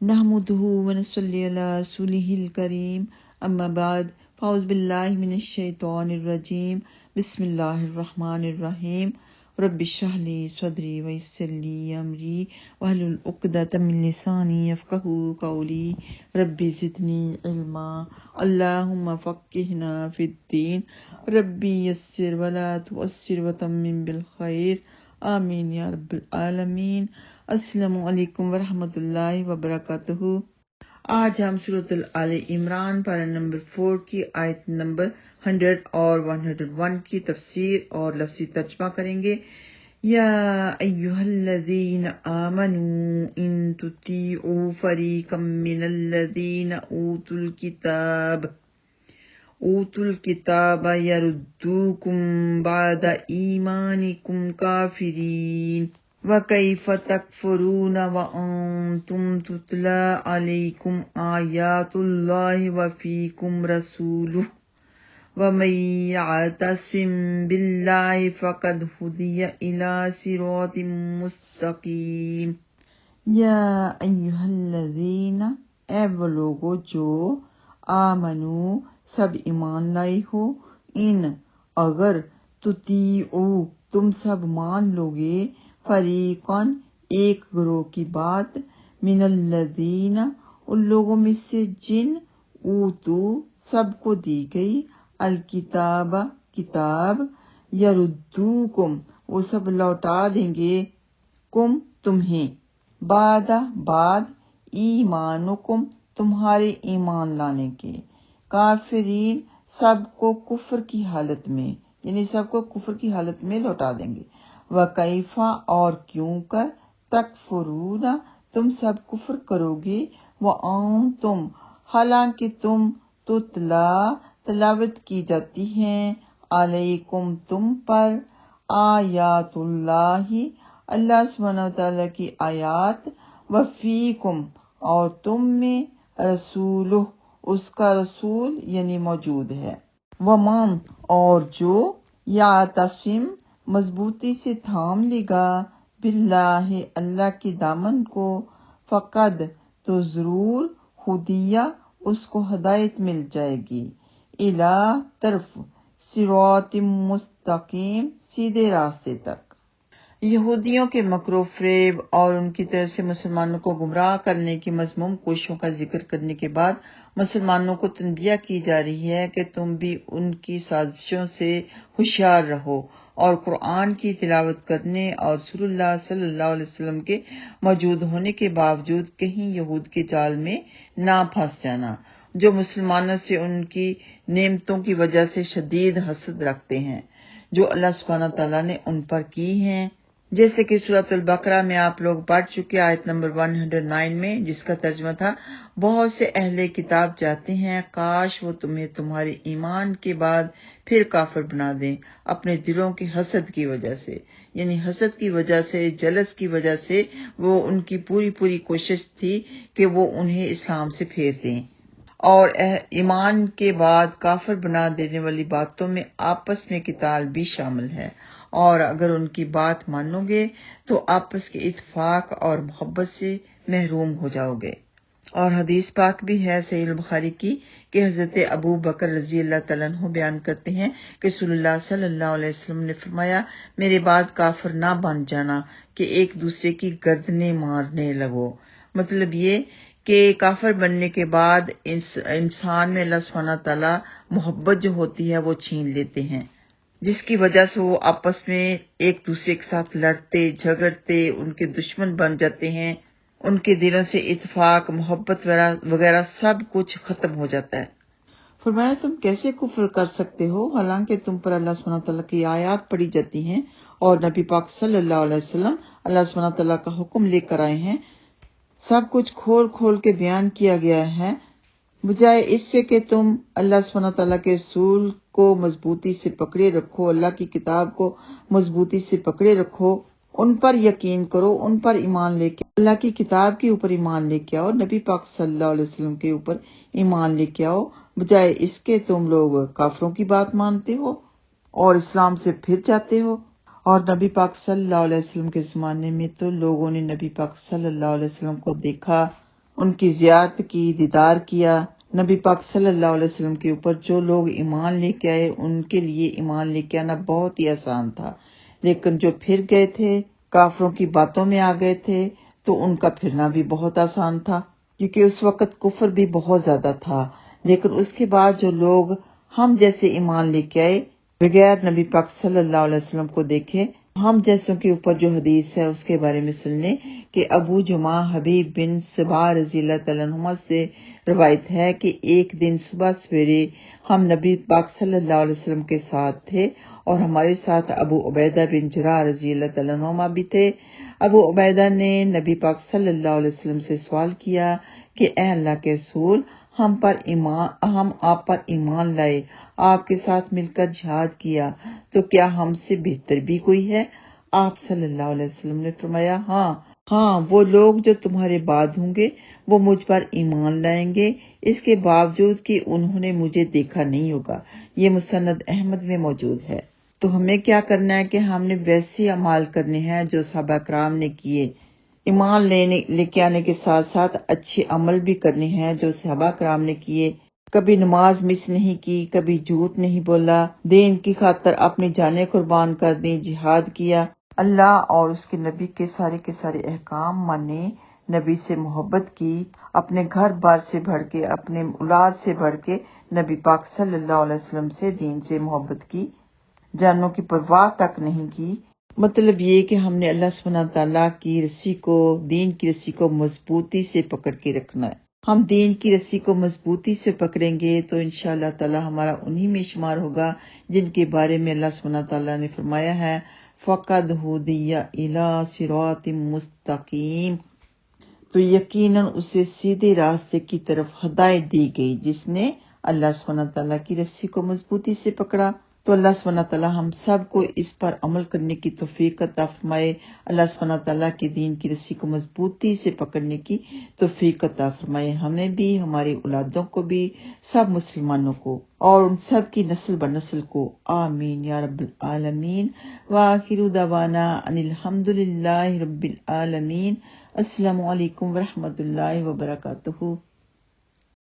نحمده ونصلي على رسوله الكريم اما بعد فاعوذ باللہ من الشیطان الرجیم بسم اللہ الرحمن الرحیم رب اشرح لی صدری ویسر لی امری واحلل عقدۃ من لسانی یفقهوا قولی رب زدنی علما اللہم فقہنا فی الدین رب یسر ولا تعسر وتمم بالخیر آمین یا رب العالمین۔ السلام علیکم ورحمۃ اللہ وبرکاتہ۔ آج ہم سورۃ آل عمران پارہ نمبر 4 کی آیت نمبر 100 اور 101 کی تفسیر اور لفظی ترجمہ کریں گے۔ یا ایھا الذین آمنوا ان تطیعوا فریقا من الذین اوتوا الکتاب یردوکم بعد ایمانکم کافرین وَكَيْفَ تَكْفُرُونَ وَأَنْتُمْ تُتْلَى عَلَيْكُمْ آيَاتُ اللَّهِ وَفِيكُمْ رَسُولُهُ وَمَنْ يَعْتَصِمْ بِاللَّهِ فَقَدْ هُدِيَ إِلَى صِرَاطٍ مُسْتَقِيمٍ۔ یا ایھا الذین، اے وہ لوگو جو آمنو سب ایمان لائے ہو، ان اگر تطیعو تم سب مان لوگے، فریقاً ایک گروہ کی بات، من الذین ان لوگوں میں سے جن اوتو سب کو دی گئی، الکتاب کتاب، یردوکم وہ سب لوٹا دیں گے، کم تمہیں، بعد ایمانکم تمہارے ایمان لانے کے، کافرین سب کو کفر کی حالت میں، یعنی سب کو کفر کی حالت میں لوٹا دیں گے۔ وَكَيْفَ اور کیوں کر، تکفرون تم سب کفر کرو گے، وَأَنْتُمْ حالانکہ تم تلاوت کی جاتی ہیں، علیکم تم پر، آیات اللہ اللہ سبحانہ وتعالیٰ کی آیات، وفیکم اور تم میں، رسولہ اس کا رسول یعنی موجود ہے، ومن اور جو، یعتصم مضبوطی سے تھام لے گا، باللہ اللہ کے دامن کو، فقد تو ضرور، ہدیہ اس کو ہدایت مل جائے گی، الی طرف، صراط مستقیم سیدھے راستے تک۔ یہودیوں کے مکر و فریب اور ان کی طرف سے مسلمانوں کو گمراہ کرنے کی مذموم کوششوں کا ذکر کرنے کے بعد مسلمانوں کو تنبیہ کی جا رہی ہے کہ تم بھی ان کی سازشوں سے ہوشیار رہو اور قرآن کی تلاوت کرنے اور رسول اللہ صلی اللہ علیہ وسلم کے موجود ہونے کے باوجود کہیں یہود کے جال میں نہ پھنس جانا، جو مسلمانوں سے ان کی نعمتوں کی وجہ سے شدید حسد رکھتے ہیں جو اللہ سبحانہ تعالیٰ نے ان پر کی ہیں، جیسے کہ سورۃ البقرہ میں آپ لوگ پڑھ چکے آیت نمبر 109 میں، جس کا ترجمہ تھا، بہت سے اہل کتاب چاہتے ہیں کاش وہ تمہیں تمہارے ایمان کے بعد پھر کافر بنا دیں، اپنے دلوں کے حسد کی وجہ سے، یعنی حسد کی وجہ سے، جلس کی وجہ سے وہ ان کی پوری کوشش تھی کہ وہ انہیں اسلام سے پھیر دیں، اور ایمان کے بعد کافر بنا دینے والی باتوں میں آپس میں قتال بھی شامل ہے، اور اگر ان کی بات مانو گے تو آپس کے اتفاق اور محبت سے محروم ہو جاؤ گے۔ اور حدیث پاک بھی ہے صحیح البخاری کی کہ حضرت ابو بکر رضی اللہ تعالیٰ عنہ بیان کرتے ہیں کہ رسول اللہ صلی اللہ علیہ وسلم نے فرمایا، میرے بعد کافر نہ بن جانا کہ ایک دوسرے کی گردنیں مارنے لگو۔ مطلب یہ کہ کافر بننے کے بعد انسان میں اللہ سبحانہ تعالیٰ محبت جو ہوتی ہے وہ چھین لیتے ہیں، جس کی وجہ سے وہ آپس میں ایک دوسرے کے ساتھ لڑتے جھگڑتے ان کے دشمن بن جاتے ہیں، ان کے دلوں سے اتفاق محبت وغیرہ سب کچھ ختم ہو جاتا ہے۔ فرمایا تم کیسے کفر کر سکتے ہو حالانکہ تم پر اللہ سبحانہ تعالیٰ کی آیات پڑھی جاتی ہیں اور نبی پاک صلی اللہ علیہ وسلم اللہ سبحانہ تعالیٰ کا حکم لے کر آئے ہیں، سب کچھ کھول کے بیان کیا گیا ہے، بجائے اس سے کہ تم اللہ سبحانہ تعالیٰ کے رسول کو مضبوطی سے پکڑے رکھو، اللہ کی کتاب کو مضبوطی سے پکڑے رکھو، ان پر یقین کرو، ان پر ایمان لے کے اللہ کی کتاب کے اوپر ایمان لے کے آؤ، نبی پاک صلی اللہ علیہ وسلم کے اوپر ایمان لے کے آؤ، بجائے اس کے تم لوگ کافروں کی بات مانتے ہو اور اسلام سے پھر جاتے ہو۔ اور نبی پاک صلی اللہ علیہ وسلم کے زمانے میں تو لوگوں نے نبی پاک صلی اللہ علیہ وسلم کو دیکھا ان کی زیارت کی، دیدار کیا۔ نبی پاک صلی اللہ علیہ وسلم کے اوپر جو لوگ ایمان لے کے آئے ان کے لیے ایمان لے کے آنا بہت ہی آسان تھا، لیکن جو پھر گئے تھے، کافروں کی باتوں میں آ گئے تھے، تو ان کا پھرنا بھی بہت آسان تھا، کیونکہ اس وقت کفر بھی بہت زیادہ تھا۔ لیکن اس کے بعد جو لوگ ہم جیسے ایمان لے کے آئے، بغیر نبی پاک صلی اللہ علیہ وسلم کو دیکھے، ہم جیسوں کے اوپر جو حدیث ہے اس کے بارے میں سننے کہ ابو جمعہ حبیب بن صبا رضی اللہ تعالیٰ عنہ سے روایت ہے کہ ایک دن صبح سویرے ہم نبی پاک صلی اللہ علیہ وسلم کے ساتھ تھے اور ہمارے ساتھ ابو عبیدہ بن جراح رضی اللہ تعالیٰ عنہ بھی تھے۔ ابو عبیدہ نے نبی پاک صلی اللہ علیہ وسلم سے سوال کیا کہ اے اللہ کے رسول، ہم آپ پر ایمان لائے، آپ کے ساتھ مل کر جہاد کیا، تو کیا ہم سے بہتر بھی کوئی ہے؟ آپ صلی اللہ علیہ وسلم نے فرمایا ہاں، وہ لوگ جو تمہارے بعد ہوں گے وہ مجھ پر ایمان لائیں گے، اس کے باوجود کہ انہوں نے مجھے دیکھا نہیں ہوگا۔ یہ مسند احمد میں موجود ہے۔ تو ہمیں کیا کرنا ہے کہ ہم نے ویسے اعمال کرنے ہیں جو صحابہ کرام نے کیے، ایمان لے کے آنے کے ساتھ ساتھ اچھے عمل بھی کرنے ہیں جو صحابہ کرام نے کیے۔ کبھی نماز مس نہیں کی، کبھی جھوٹ نہیں بولا، دین کی خاطر اپنی جانیں قربان کر دیں، جہاد کیا، اللہ اور اس کے نبی کے سارے احکام مانے، نبی سے محبت کی، اپنے گھر بار سے بڑھ کے، اپنے اولاد سے بڑھ کے نبی پاک صلی اللہ علیہ وسلم سے، دین سے محبت کی، جانوں کی پرواہ تک نہیں کی۔ مطلب یہ کہ ہم نے اللہ سبحانہ تعالیٰ کی رسی کو، دین کی رسی کو مضبوطی سے پکڑ کے رکھنا ہے۔ ہم دین کی رسی کو مضبوطی سے پکڑیں گے تو انشاءاللہ تعالیٰ ہمارا انہی میں شمار ہوگا جن کے بارے میں اللہ سبحانہ تعالیٰ نے فرمایا ہے فَقَدْ هُدِيَ إِلَىٰ صِرَاطٍ مُسْتَقِيمٍ، تو یقیناً اسے سیدھے راستے کی طرف ہدایت دی گئی جس نے اللہ سبحانہ تعالیٰ کی رسی کو مضبوطی سے پکڑا۔ تو اللہ سبحانہ تعالیٰ ہم سب کو اس پر عمل کرنے کی توفیق عطا فرمائے، اللہ سبحانہ تعالیٰ کی دین کی رسی کو مضبوطی سے پکڑنے کی توفیق عطا فرمائے، ہمیں بھی، ہماری اولادوں کو بھی، سب مسلمانوں کو اور ان سب کی نسل بنسل کو، آمین یا رب العالمین۔ وآخر دعوانا ان الحمد للہ رب العالمین۔ السلام علیکم ورحمۃ اللہ وبرکاتہ۔